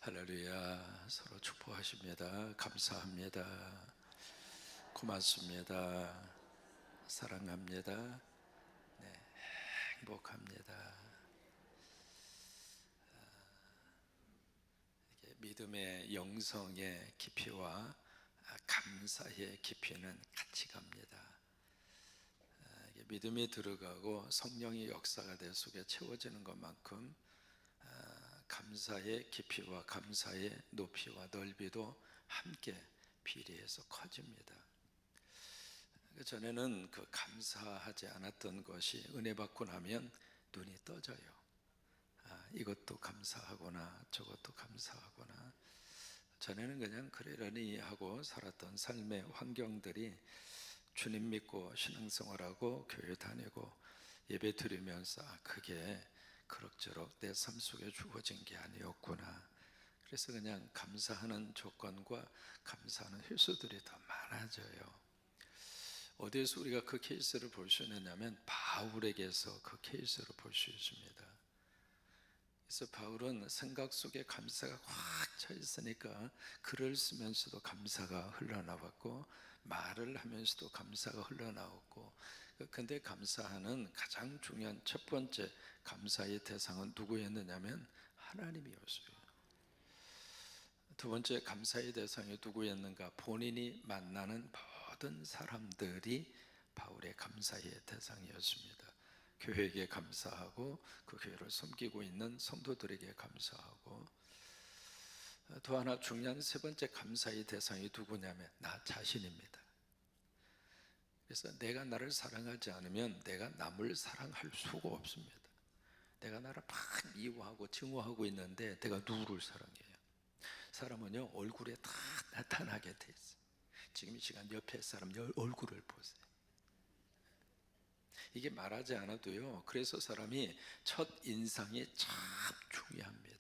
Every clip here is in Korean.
할렐루야. 서로 축복하십니다. 감사합니다. 고맙습니다. 사랑합니다. 네, 행복합니다. 이게 믿음의 영성의 깊이와 감사의 깊이는 같이 갑니다. 이게 믿음이 들어가고 성령의 역사가 내 속에 채워지는 것만큼 감사의 깊이와 감사의 높이와 넓이도 함께 비례해서 커집니다. 전에는 그 감사하지 않았던 것이 은혜 받고 나면 눈이 떠져요. 이것도 감사하구나, 저것도 감사하구나. 전에는 그냥 그러려니 하고 살았던 삶의 환경들이 주님 믿고 신앙생활하고 교회 다니고 예배 드리면서 그게 그럭저럭 내 삶 속에 주어진 게 아니었구나. 그래서 그냥 감사하는 조건과 감사하는 횟수들이 더 많아져요. 어디에서 우리가 그 케이스를 볼 수 있느냐면 바울에게서 그 케이스를 볼 수 있습니다. 그래서 바울은 생각 속에 감사가 꽉 차 있으니까 글을 쓰면서도 감사가 흘러나왔고 말을 하면서도 감사가 흘러나왔고, 근데 감사하는 가장 중요한 첫 번째 감사의 대상은 누구였느냐면 하나님이었어요. 두 번째 감사의 대상이 누구였는가? 본인이 만나는 모든 사람들이 바울의 감사의 대상이었습니다. 교회에게 감사하고 그 교회를 섬기고 있는 성도들에게 감사하고, 또 하나 중요한 세 번째 감사의 대상이 누구냐면 나 자신입니다. 그래서 내가 나를 사랑하지 않으면 내가 남을 사랑할 수가 없습니다. 내가 나를 막 미워하고 증오하고 있는데 내가 누구를 사랑해요? 사람은요, 얼굴에 다 나타나게 돼 있어요. 지금 이 시간 옆에 사람 얼굴을 보세요. 이게 말하지 않아도요, 그래서 사람이 첫 인상이 참 중요합니다.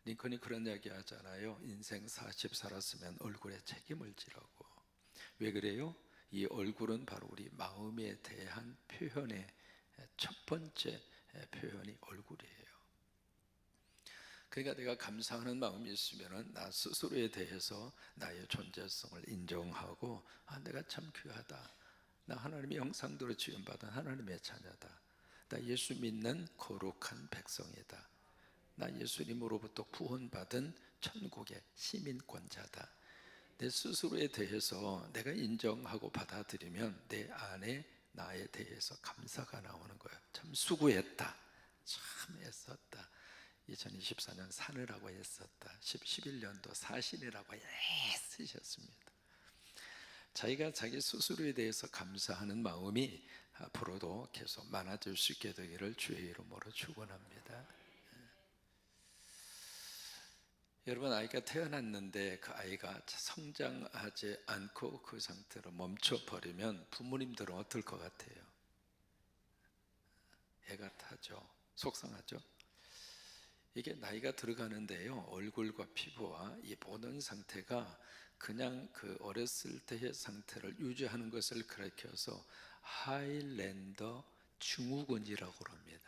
링컨이 그런 이야기 하잖아요. 인생 40 살았으면 얼굴에 책임을 지라고. 왜 그래요? 이 얼굴은 바로 우리 마음에 대한 표현의 첫 번째 표현이 얼굴이에요. 그러니까 내가 감사하는 마음이 있으면 나 스스로에 대해서 나의 존재성을 인정하고, 내가 참 귀하다, 나 하나님의 형상대로 지음받은 하나님의 자녀다, 나 예수 믿는 거룩한 백성이다, 나 예수님으로부터 구원받은 천국의 시민권자다. 내 스스로에 대해서 내가 인정하고 받아들이면 내 안에 나에 대해서 감사가 나오는 거예요. 참 수고했다, 참 애썼다, 2024년 사느라고 애썼다, 11년도 사신이라고 애쓰셨습니다. 자기가 자기 스스로에 대해서 감사하는 마음이 앞으로도 계속 많아질 수 있게 되기를 주의 이름으로 축원합니다. 여러분, 아이가 태어났는데 그 아이가 성장하지 않고 그 상태로 멈춰버리면 부모님들은 어떨 것 같아요? 애가 타죠. 속상하죠. 이게 나이가 들어가는데요, 얼굴과 피부와 이 보는 상태가 그냥 그 어렸을 때의 상태를 유지하는 것을 가리켜서 하일랜더 증후군이라고 합니다.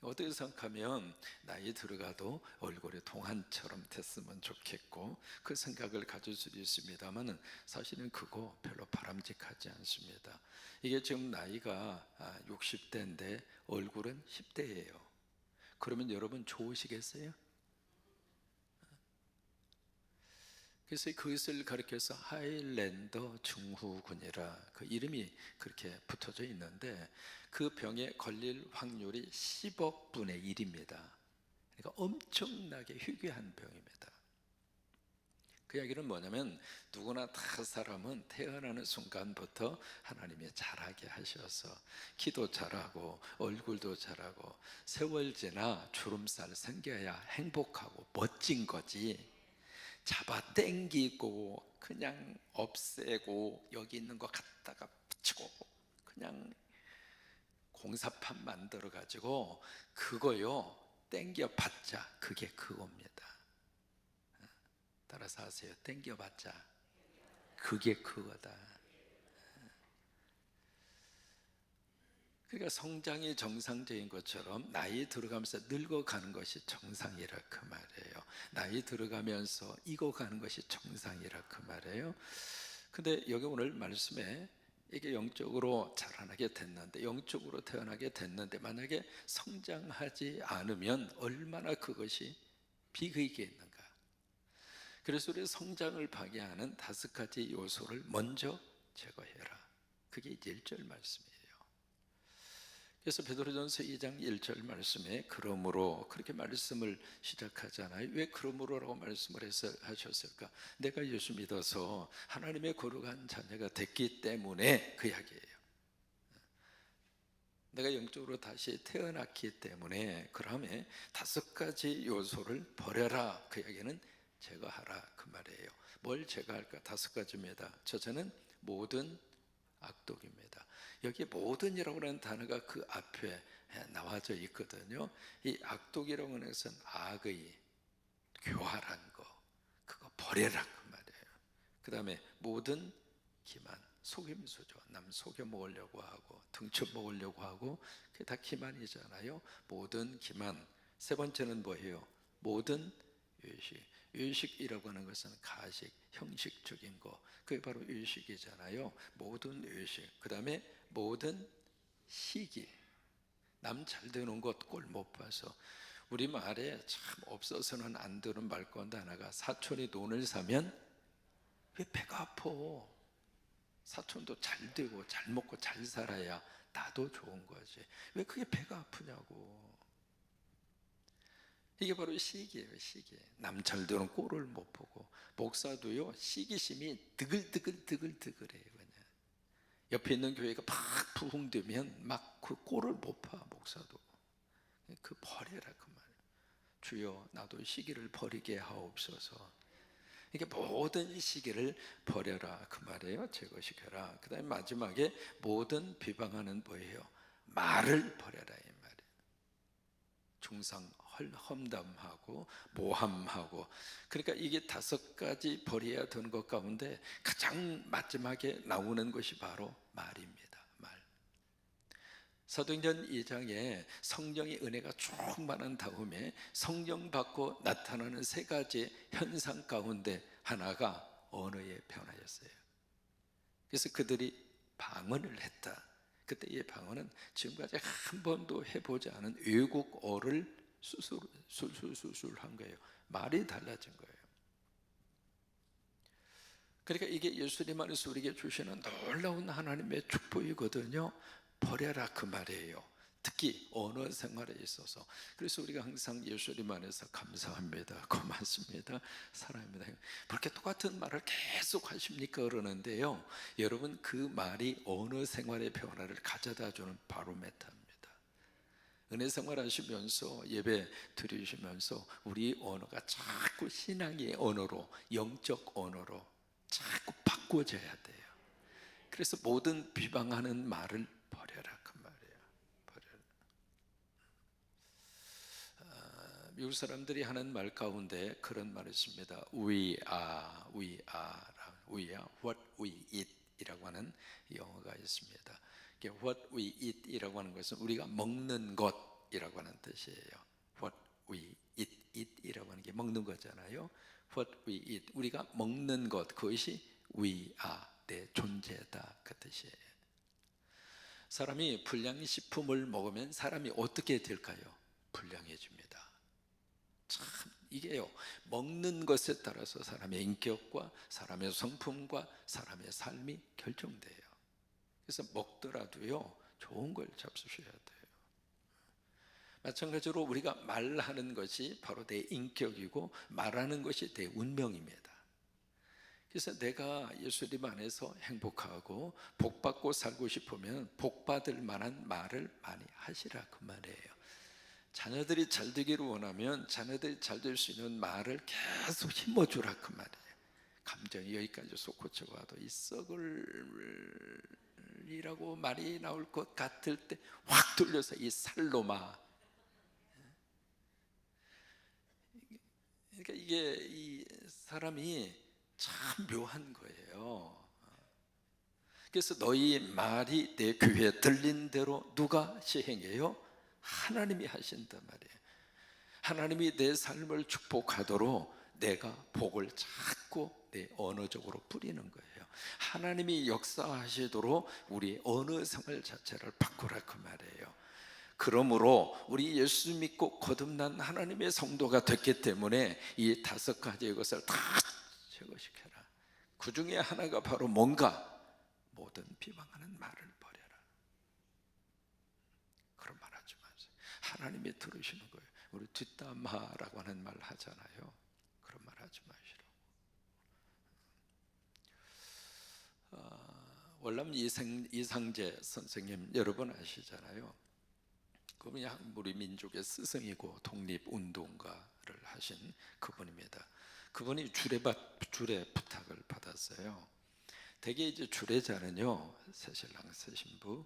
어떻게 생각하면 나이 들어가도 얼굴이 동안처럼 됐으면 좋겠고 그 생각을 가질 수도 있습니다만, 사실은 그거 별로 바람직하지 않습니다. 이게 지금 나이가 60대인데 얼굴은 10대예요. 그러면 여러분 좋으시겠어요? 그래서 그것을 가리켜서 하일랜더 증후군이라 그 이름이 그렇게 붙어져 있는데, 그 병에 걸릴 확률이 10억 분의 1입니다. 그러니까 엄청나게 희귀한 병입니다. 그 이야기는 뭐냐면, 누구나 다 사람은 태어나는 순간부터 하나님이 잘하게 하셔서 키도 잘하고 얼굴도 잘하고 세월 지나 주름살 생겨야 행복하고 멋진 거지, 잡아 당기고 그냥 없애고 여기 있는 거 갖다가 붙이고 그냥 공사판 만들어 가지고 그거요 당겨 봤자 그게 그겁니다. 따라서 하세요. 당겨 봤자 그게 그거다. 그러니까 성장이 정상적인 것처럼 나이 들어가면서 늙어가는 것이 정상이라 그 말이에요. 나이 들어가면서 익어가는 것이 정상이라 그 말이에요. 근데 여기 오늘 말씀에 이게 영적으로 자라나게 됐는데, 영적으로 태어나게 됐는데 만약에 성장하지 않으면 얼마나 그것이 비극이 있는가. 그래서 우리 성장을 방해하는 5가지 요소를 먼저 제거해라. 그게 1절 말씀이에요. 그래서 베드로전서 2장 1절 말씀에 그러므로 그렇게 말씀을 시작하잖아요. 왜 그러므로라고 말씀을 하셨을까? 내가 예수 믿어서 하나님의 거룩한 자녀가 됐기 때문에 그 이야기예요. 내가 영적으로 다시 태어났기 때문에 그러면 5가지 요소를 버려라. 그 이야기는 제거하라 그 말이에요. 뭘 제거할까? 5가지입니다. 첫째는 모든 악독입니다. 여기 모든이라고 하는 단어가 그 앞에 나와져 있거든요. 이 악독이라고 하는 것은 악의, 교활한 거, 그거 버려라 그 말이에요. 그 다음에 모든 기만, 속임수죠. 남 속여 먹으려고 하고 등쳐 먹으려고 하고 그게 다 기만이잖아요. 모든 기만. 세 번째는 뭐예요? 모든 외식. 외식이라고 하는 것은 가식, 형식적인 거, 그게 바로 외식이잖아요. 모든 외식. 그 다음에 모든 시기. 남 잘 되는 것 꼴 못 봐서. 우리 말에 참 없어서는 안 되는 말 가운데 하나가, 사촌이 돈을 사면 왜 배가 아파? 사촌도 잘 되고 잘 먹고 잘 살아야 나도 좋은 거지. 왜 그게 배가 아프냐고. 이게 바로 시기예요, 시기. 남 잘 되는 꼴을 못 보고. 목사도요, 시기심이 드글드글해요. 그냥 옆에 있는 교회가 막 부흥되면 막 그 꼴을 못 봐, 목사도. 그 버려라 그 말. 주여 나도 시기를 버리게 하옵소서. 이게 모든 시기를 버려라 그 말이에요. 제거시켜라. 그 다음에 마지막에 모든 비방하는 뭐예요? 말을 버려라 이 말이에요. 중상 험담하고 모함하고. 그러니까 이게 5가지 버려야 되는 것 가운데 가장 마지막에 나오는 것이 바로 말입니다. 말. 사도행전 2장에 성령의 은혜가 충만한 다음에 성령 받고 나타나는 3가지 현상 가운데 하나가 언어의 변화였어요. 그래서 그들이 방언을 했다. 그때의 방언은 지금까지 한 번도 해보지 않은 외국어를 술술술술한 거예요. 말이 달라진 거예요. 그러니까 이게 예수님 안에서 우리에게 주시는 놀라운 하나님의 축복이거든요. 버려라 그 말이에요. 특히 언어 생활에 있어서. 그래서 우리가 항상 예수님 안에서 감사합니다, 고맙습니다, 사랑합니다, 그렇게 똑같은 말을 계속 하십니까? 그러는데요, 여러분 그 말이 언어 생활의 변화를 가져다 주는 바로메타입니다. 은혜 생활 하시면서 예배 드리시면서 우리 언어가 자꾸 신앙의 언어로, 영적 언어로 자꾸 바꿔져야 돼요. 그래서 모든 비방하는 말을 버려라 그 말이에요. 버려라. 미국 사람들이 하는 말 가운데 그런 말이 있습니다. we are what we eat 이라고 하는 영어가 있습니다. what we eat 이라고 하는 것은 우리가 먹는 것이라고 하는 뜻이에요. what we eat 이라고 하는 게 먹는 거잖아요. what we eat, 우리가 먹는 것, 그것이 we are, 내 존재다 그 뜻이에요. 사람이 불량식품을 먹으면 사람이 어떻게 될까요? 불량해집니다. 참 이게요, 먹는 것에 따라서 사람의 인격과 사람의 성품과 사람의 삶이 결정돼요. 그래서 먹더라도요 좋은 걸 잡수셔야 돼요. 마찬가지로 우리가 말하는 것이 바로 내 인격이고 말하는 것이 내 운명입니다. 그래서 내가 예수님 안에서 행복하고 복받고 살고 싶으면 복받을 만한 말을 많이 하시라 그 말이에요. 자녀들이 잘 되기를 원하면 자녀들이 잘 될 수 있는 말을 계속 힘어주라 그 말이에요. 감정이 여기까지 솟구쳐 와도 이 썩을이라고 말이 나올 것 같을 때 확 돌려서 이 살로마. 그러니까 이게 이 사람이 참 묘한 거예요. 그래서 너희 말이 내 귀에 들린 대로 누가 시행해요? 하나님이 하신단 말이에요. 하나님이 내 삶을 축복하도록 내가 복을 자꾸 내 언어적으로 뿌리는 거예요. 하나님이 역사하시도록 우리 언어 생활 자체를 바꾸라 그 말이에요. 그러므로 우리 예수 믿고 거듭난 하나님의 성도가 됐기 때문에 이 5가지의 것을 다 제거시켜라. 그 중에 하나가 바로 뭔가? 모든 비방하는 말을 버려라. 그런 말 하지 마세요. 하나님이 들으시는 거예요. 우리 뒷담화라고 하는 말 하잖아요. 그런 말 하지 마시라고. 월남 이상재 선생님 여러분 아시잖아요. 그분이 우리 민족의 스승이고 독립운동가를 하신 그분입니다. 그분이 주례 부탁을 받았어요. 대개 이제 주례자는요, 새신랑 새신부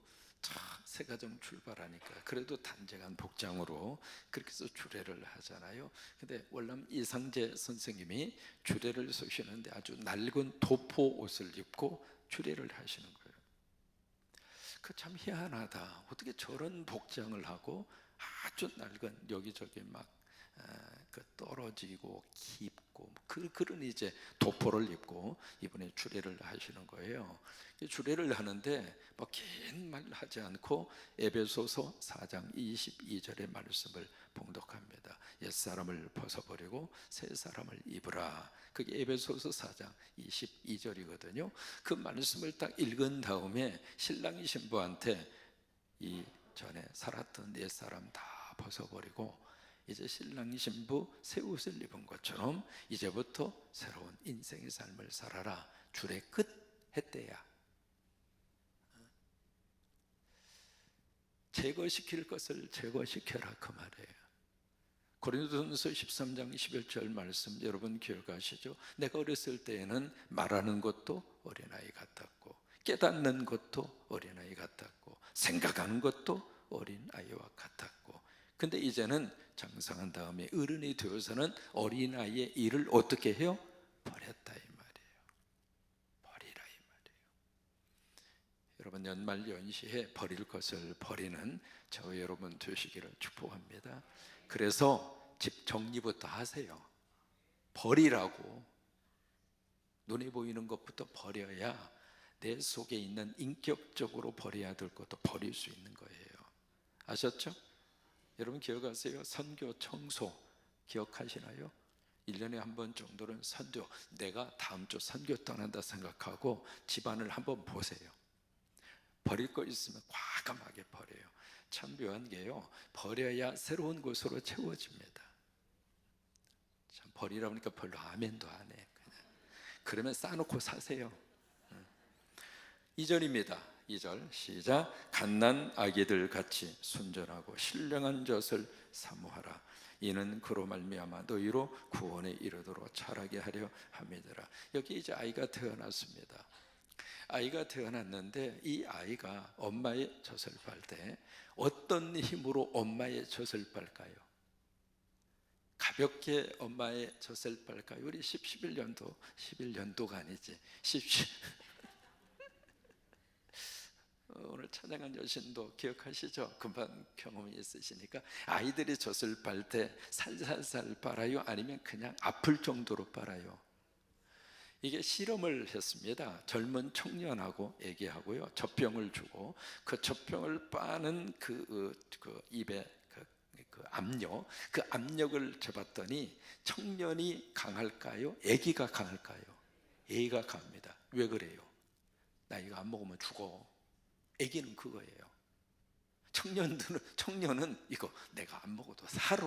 새가정 출발하니까 그래도 단정한 복장으로 그렇게 해서 주례를 하잖아요. 근데 월남 이상재 선생님이 주례를 서시는데 아주 낡은 도포 옷을 입고 주례를 하시는 거예요. 그 참 희한하다. 어떻게 저런 복장을 하고 아주 낡은 여기저기 막 떨어지고 깊고 그런 이제 도포를 입고 이번에 주례를 하시는 거예요. 주례를 하는데 뭐 긴 말 하지 않고 에베소서 4장 22절의 말씀을 봉독합니다. 옛사람을 벗어버리고 새사람을 입으라. 그게 에베소서 4장 22절이거든요. 그 말씀을 딱 읽은 다음에 신랑이 신부한테 이 전에 살았던 옛사람 다 벗어버리고 이제 신랑 신부 새 옷을 입은 것처럼 이제부터 새로운 인생의 삶을 살아라. 주례 끝 했대야. 제거시킬 것을 제거시켜라 그 말이에요. 고린도전서 13장 11절 말씀 여러분 기억하시죠? 내가 어렸을 때에는 말하는 것도 어린아이 같았고 깨닫는 것도 어린아이 같았고 생각하는 것도 어린아이와 같았고, 근데 이제는 장성한 다음에 어른이 되어서는 어린아이의 일을 어떻게 해요? 버렸다 이 말이에요. 버리라 이 말이에요. 여러분 연말 연시에 버릴 것을 버리는 저와 여러분 되시기를 축복합니다. 그래서 집 정리부터 하세요. 버리라고. 눈에 보이는 것부터 버려야 내 속에 있는 인격적으로 버려야 될 것도 버릴 수 있는 거예요. 아셨죠? 여러분 기억하세요? 선교 청소 기억하시나요? 1년에 한 번 정도는 선교, 내가 다음 주 선교 떠난다 생각하고 집안을 한번 보세요. 버릴 거 있으면 과감하게 버려요. 참 묘한 게요, 버려야 새로운 것으로 채워집니다. 참 버리라 보니까 별로 아멘도 안 해. 그러면 싸놓고 사세요. 2절입니다. 2절 시작. 갓난 아기들 같이 순전하고 신령한 젖을 사모하라. 이는 그로 말미암아 너희로 구원에 이르도록 자라게 하려 함이더라. 여기 이제 아이가 태어났습니다. 아이가 태어났는데 이 아이가 엄마의 젖을 빨 때 어떤 힘으로 엄마의 젖을 빨까요? 가볍게 엄마의 젖을 빨까요? 우리 11년도가 아니지 오늘 찬양한 여신도 기억하시죠? 금방 경험이 있으시니까 아이들이 젖을 빨 때 살살살 빨아요? 아니면 그냥 아플 정도로 빨아요? 이게 실험을 했습니다. 젊은 청년하고 애기하고요 젖병을 주고 그 젖병을 빠는 그 입에 그 압력, 그 압력을 재봤더니 청년이 강할까요? 애기가 강할까요? 애기가 강합니다. 왜 그래요? 나 이거 안 먹으면 죽어. 애기는 그거예요. 청년은 이거 내가 안 먹어도 살아.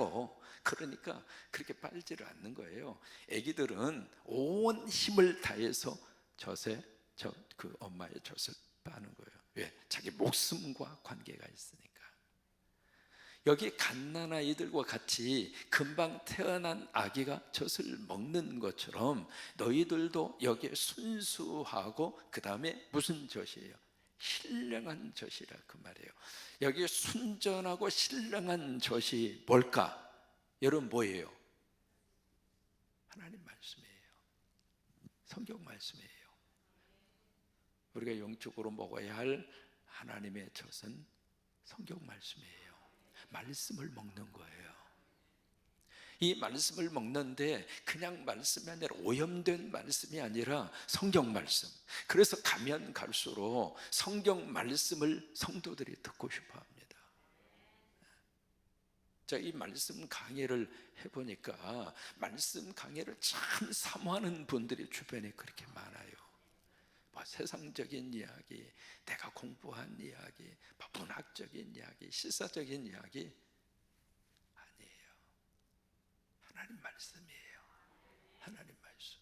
그러니까 그렇게 빨지를 않는 거예요. 애기들은 온 힘을 다해서 그 엄마의 젖을 빠는 거예요. 왜? 자기 목숨과 관계가 있으니까. 여기 갓난아이들과 같이 금방 태어난 아기가 젖을 먹는 것처럼 너희들도 여기에 순수하고 그 다음에 무슨 젖이에요? 신령한 젖이라 그 말이에요. 여기 순전하고 신령한 젖이 뭘까? 여러분 뭐예요? 하나님 말씀이에요. 성경 말씀이에요. 우리가 영적으로 먹어야 할 하나님의 젖은 성경 말씀이에요. 말씀을 먹는 거예요. 이 말씀을 먹는데 그냥 말씀이 아니라 오염된 말씀이 아니라 성경 말씀. 그래서 가면 갈수록 성경 말씀을 성도들이 듣고 싶어 합니다. 자, 이 말씀 강의를 해보니까 말씀 강의를 참 사모하는 분들이 주변에 그렇게 많아요. 뭐 세상적인 이야기, 내가 공부한 이야기, 뭐 문학적인 이야기, 시사적인 이야기 아니에요. 하나님 말씀이에요. 하나님 말씀.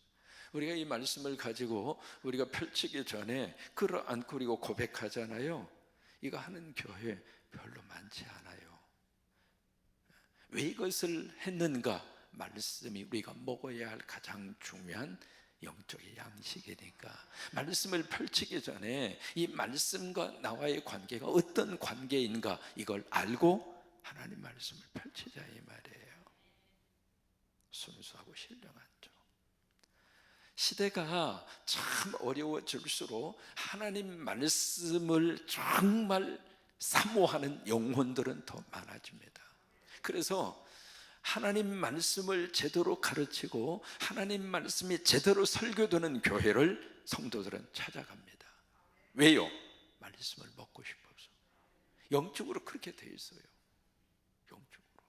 우리가 이 말씀을 가지고 우리가 펼치기 전에 끌어안고 그리고 고백하잖아요. 이거 하는 교회 별로 많지 않아요. 왜 이것을 했는가? 말씀이 우리가 먹어야 할 가장 중요한 영적인 양식이니까. 말씀을 펼치기 전에 이 말씀과 나와의 관계가 어떤 관계인가 이걸 알고 하나님 말씀을 펼치자 이 말이에요. 순수하고 신령한 쪽. 시대가 참 어려워질수록 하나님 말씀을 정말 사모하는 영혼들은 더 많아집니다. 그래서 하나님 말씀을 제대로 가르치고 하나님 말씀이 제대로 설교되는 교회를 성도들은 찾아갑니다. 왜요? 말씀을 먹고 싶어서. 영적으로 그렇게 돼 있어요. 영적으로.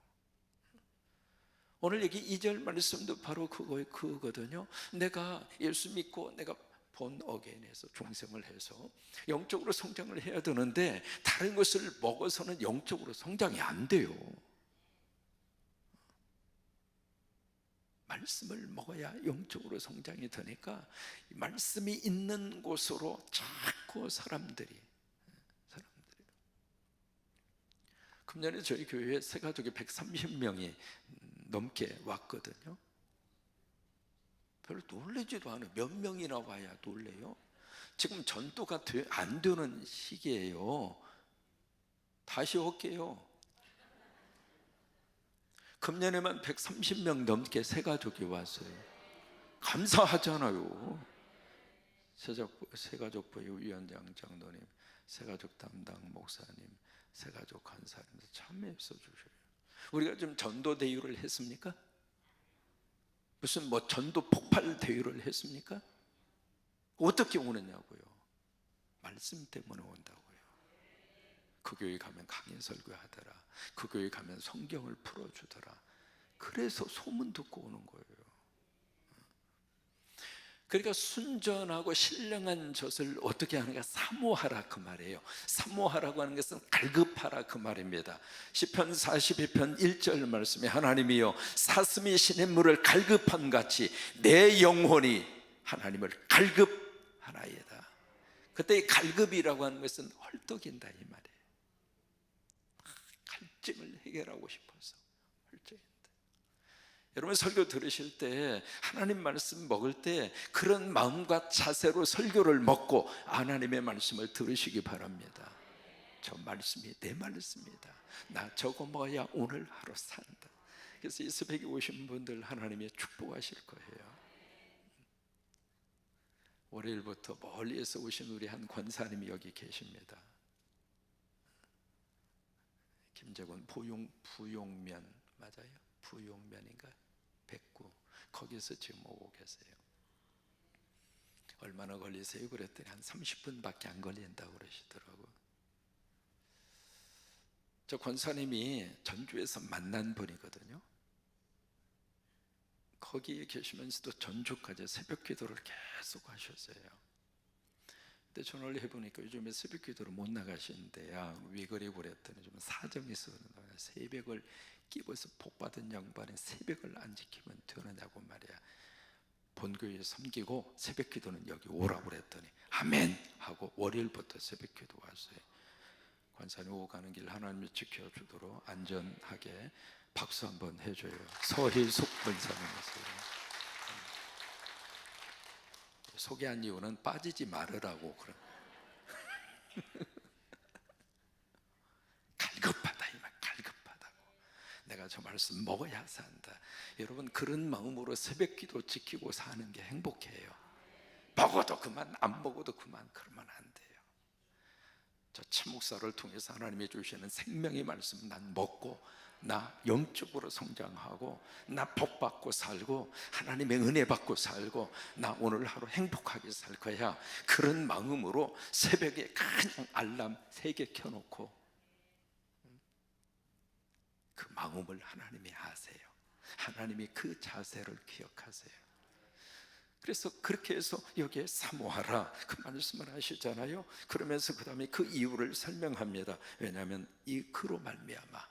오늘 여기 2절 말씀도 바로 그거거든요. 내가 예수 믿고 내가 본 어게인에서 중생을 해서 영적으로 성장을 해야 되는데 다른 것을 먹어서는 영적으로 성장이 안 돼요. 말씀을 먹어야 영적으로 성장이 되니까 말씀이 있는 곳으로 자꾸 사람들이 금년에 저희 교회에 새 가족이 130명이 넘게 왔거든요. 별로 놀라지도 않아요. 몇 명이나 와야 놀래요. 지금 전도가 안 되는 시기예요. 다시 올게요. 금년에만 130명 넘게 새 가족이 왔어요. 감사하잖아요. 새가족부 위원장 장로님, 새가족 담당 목사님, 새가족 간사님 참여해서 주셔요. 우리가 좀 전도 대유를 했습니까? 무슨 뭐 전도 폭발 대유를 했습니까? 어떻게 오느냐고요? 말씀 때문에 온다고요. 그 교회 가면 강연 설교하더라. 그 교회 가면 성경을 풀어주더라. 그래서 소문 듣고 오는 거예요. 그러니까 순전하고 신령한 젖을 어떻게 하는가? 사모하라 그 말이에요. 사모하라고 하는 것은 갈급하라 그 말입니다. 시편 42편 1절 말씀에 하나님이여 사슴이 시냇물을 갈급한 같이 내 영혼이 하나님을 갈급하나이다. 그때 이 갈급이라고 하는 것은 헐떡인다 이 말이에요. 갈증을 해결하고 싶어서 헐떡인다. 여러분 설교 들으실 때 하나님 말씀 먹을 때 그런 마음과 자세로 설교를 먹고 하나님의 말씀을 들으시기 바랍니다. 저 말씀이 내 말씀이다. 나 저거 먹어야 오늘 하루 산다. 그래서 이 새벽에 오신 분들 하나님이 축복하실 거예요. 월요일부터 멀리에서 오신 우리 한 권사님이 여기 계십니다. 김재곤 부용면 맞아요? 부용면인가? 백구 거기서 지금 오고 계세요. 얼마나 걸리세요? 그랬더니 한 30분밖에 안 걸린다고 그러시더라고. 저 권사님이 전주에서 만난 분이거든요. 거기에 계시면서도 전주까지 새벽 기도를 계속 하셨어요. 근데 전화를 해보니까 요즘에 새벽 기도를 못 나가시는데 왜 그래 그랬더니 좀 사정이 있어서 새벽을 끼고서 복받은 양반이 새벽을 안 지키면 되느냐고 말이야. 본교에 섬기고 새벽 기도는 여기 오라고 그랬더니 아멘 하고 월요일부터 새벽 기도 왔어요. 관사님 오고 가는 길 하나님이 지켜주도록 안전하게 박수 한번 해줘요. 서희숙 권사님이세요. 소개한 이유는 빠지지 말으라고 그런. 갈급하다 이 말, 갈급하다고. 내가 저 말씀 먹어야 산다. 여러분 그런 마음으로 새벽기도 지키고 사는 게 행복해요. 먹어도 그만, 안 먹어도 그만, 그러면 안 돼요. 저 참목사를 통해서 하나님이 주시는 생명의 말씀, 난 먹고 나 영적으로 성장하고 나 복받고 살고 하나님의 은혜 받고 살고 나 오늘 하루 행복하게 살 거야, 그런 마음으로 새벽에 그냥 알람 3개 켜놓고 그 마음을 하나님이 아세요. 하나님이 그 자세를 기억하세요. 그래서 그렇게 해서 여기에 사모하라 그 말씀을 하시잖아요. 그러면서 그 다음에 그 이유를 설명합니다. 왜냐하면 이 그로 말미암아,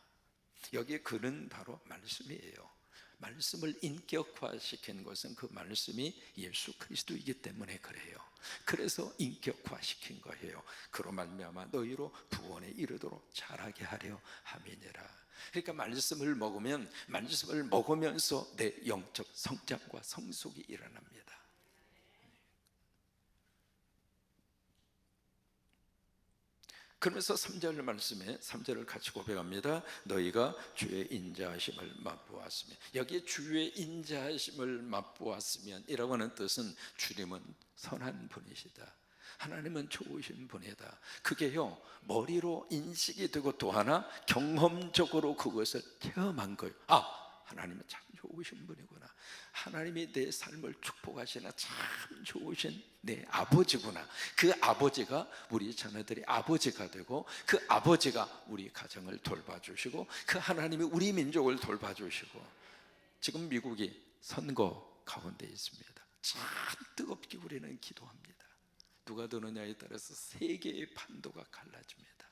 여기에 그는 바로 말씀이에요. 말씀을 인격화시킨 것은 그 말씀이 예수 그리스도이기 때문에 그래요. 그래서 인격화시킨 거예요. 그로 말미암아 너희로 구원에 이르도록 자라게 하려 함이니라. 그러니까 말씀을 먹으면, 말씀을 먹으면서 내 영적 성장과 성숙이 일어납니다. 그러면서 3절 말씀에 3절을 같이 고백합니다. 너희가 주의 인자하심을 맛보았으면, 여기에 주의 인자하심을 맛보았으면 이라고 하는 뜻은 주님은 선한 분이시다, 하나님은 좋으신 분이다, 그게요 머리로 인식이 되고 또 하나 경험적으로 그것을 체험한 거예요. 하나님은 참 좋으신 분이구나, 하나님이 내 삶을 축복하시나 참 좋으신 내 아버지구나, 그 아버지가 우리 자녀들이 아버지가 되고 그 아버지가 우리 가정을 돌봐주시고 그 하나님이 우리 민족을 돌봐주시고, 지금 미국이 선거 가운데 있습니다. 참 뜨겁게 우리는 기도합니다. 누가 드느냐에 따라서 세계의 판도가 갈라집니다.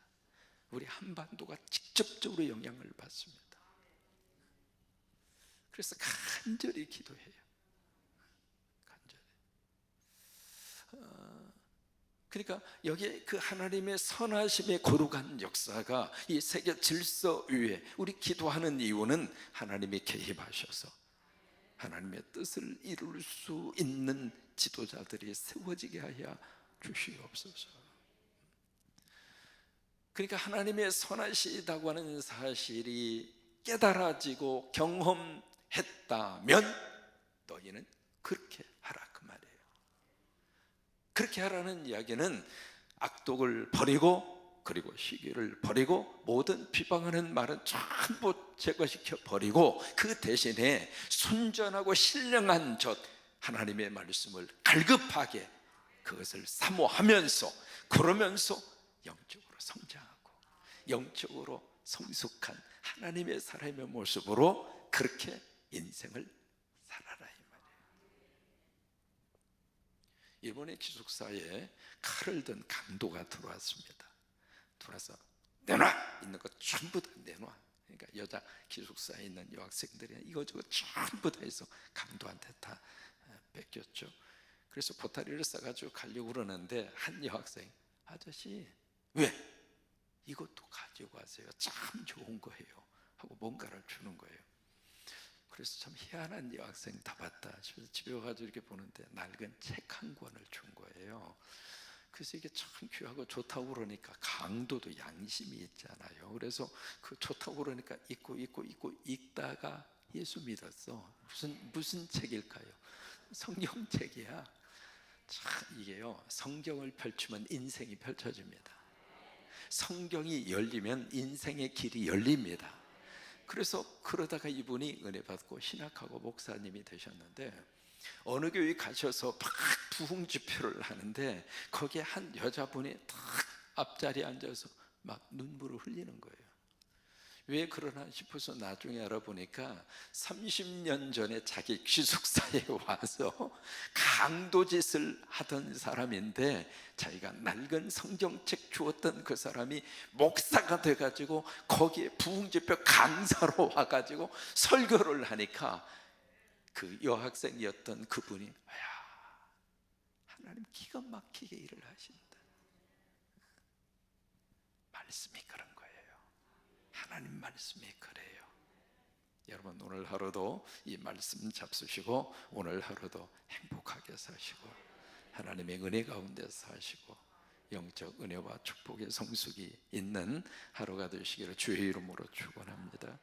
우리 한반도가 직접적으로 영향을 받습니다. 그래서 간절히 기도해요. 간절히. 그러니까 여기에 그 하나님의 선하심의 거룩한 역사가 이 세계 질서 위에 우리 기도하는 이유는 하나님이 개입하셔서 하나님의 뜻을 이룰 수 있는 지도자들이 세워지게 하여 주시옵소서. 그러니까 하나님의 선하시다고 하는 사실이 깨달아지고 경험했다면 너희는 그렇게 하라, 그 말이에요. 그렇게 하라는 이야기는 악독을 버리고 그리고 시기를 버리고 모든 비방하는 말은 전부 제거시켜 버리고 그 대신에 순전하고 신령한 젖 하나님의 말씀을 갈급하게 그것을 사모하면서, 그러면서 영적으로 성장하고 영적으로 성숙한 하나님의 사람의 모습으로 그렇게 인생을 살아라, 이 말이에요. 일본의 기숙사에 칼을 든 강도가 들어왔습니다. 들어와서 내놔! 있는 것 전부 다 내놔. 그러니까 여자 기숙사에 있는 여학생들이 이거저거 전부 다 해서 강도한테 다 뺏겼죠. 그래서 보따리를 싸가지고 가려고 그러는데 한 여학생, 아저씨 왜? 이것도 가지고 가세요, 참 좋은 거예요 하고 뭔가를 주는 거예요. 그래서 참 희한한 여학생 다 봤다 싶어서 집에 와가지고 이렇게 보는데 낡은 책 한 권을 준 거예요. 그래서 이게 참 귀하고 좋다고 그러니까 강도도 양심이 있잖아요. 그래서 그 좋다고 그러니까 읽고 읽다가 예수 믿었어. 무슨 책일까요? 성경책이야. 참 이게요, 성경을 펼치면 인생이 펼쳐집니다. 성경이 열리면 인생의 길이 열립니다. 그래서 그러다가 이분이 은혜 받고 신학하고 목사님이 되셨는데, 어느 교회 가셔서 막 부흥 집회를 하는데 거기에 한 여자분이 딱 앞자리에 앉아서 막 눈물을 흘리는 거예요. 왜 그러나 싶어서 나중에 알아보니까 30년 전에 자기 기숙사에 와서 강도짓을 하던 사람인데, 자기가 낡은 성경책 주었던 그 사람이 목사가 돼가지고 거기에 부흥집회 강사로 와가지고 설교를 하니까 그 여학생이었던 그분이 하나님 기가 막히게 일을 하신다. 말씀이 그런 거예요. 하나님 말씀이 그래요. 여러분 오늘 하루도 이 말씀 잡수시고 오늘 하루도 행복하게 사시고 하나님의 은혜 가운데 사시고 영적 은혜와 축복의 성숙이 있는 하루가 되시기를 주의 이름으로 축원합니다.